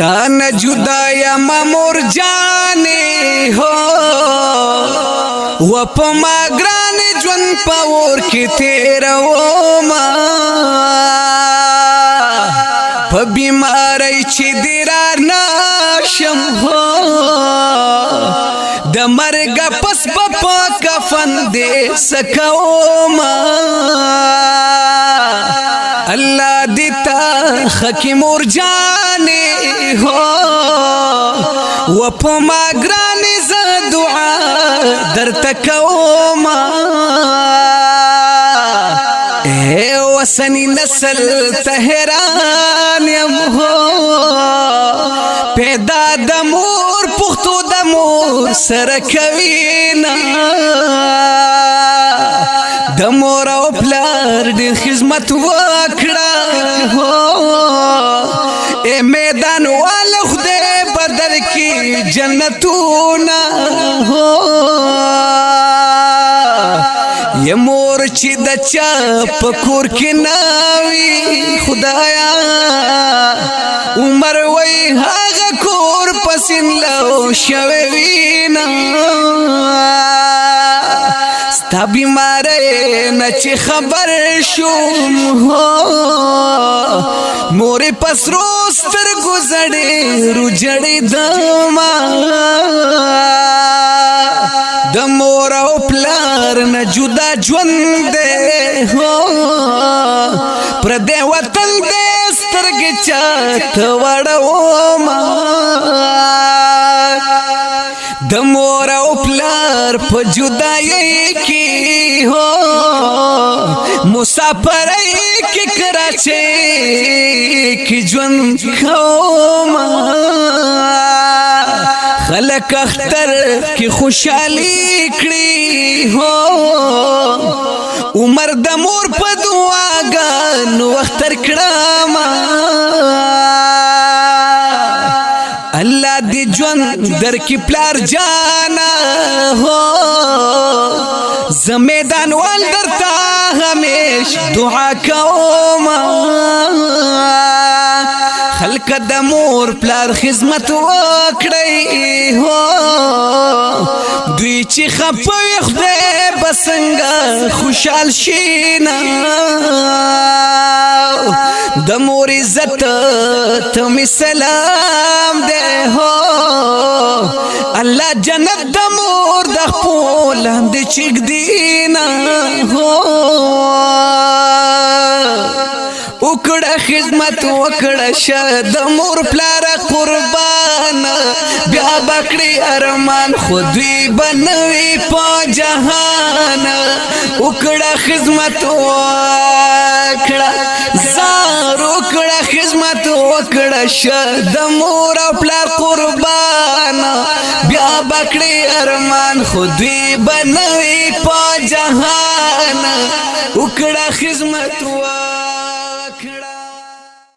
ستان جدا یم مور جانې هو و په ما ګران ژوند په اور کې تېرومه په بیمارۍ چې دې رانشم هو د مرګ پس به په کفن دې سکومه الله دې تا خکې مور جانې هو و په ما ګرانې زه دعا درته کومه وسنی نسل ته حیران یم هو پیدا د مور پختو د مور سره کوي نه د مور او پلار ډېر خدمت وکړه هو میدان والا خدای بدر کی جنتونه هو ی مور چې د چا په کور کې ناوي خدایا عمر وای هغه کور پسین لو شوي وینا ستا بیمارۍ نه چې خبر شوم هو مورې پسرو سترګو زړېرو جړېدمه د مور او پلار نه جدا ژوند دی هو پردی وطن دی سترګې چاته وړومه د مور او پلار په جدایۍ کې هو مسافرۍ کې کراچۍ کې ژوند کومه خلک اختر کی خوشحالی کړي هو عمر د مور په دعاګانو اختر کړم الله دې ژوند در کی پلار جانا هو زه میدان وال درته همیش دعا کوم خلق د مور پلار خدمت وکړي هو دوی چې خپوي خدای بسنګ خوشحال شینا د مور عزت ته می سلام ده هو الله جنت د مور د خپل د چګ دینا هو وکړه خدمت وکړه شه د مور پلار قربان بیا بکړي ارمان خودی بنوي په جهان وکړه خدمت وکړه زار وکړه خدمت وکړه شه د مور پلار قربان بیا بکړي ارمان خودی بنوي په جهان وکړه خدمت وکړه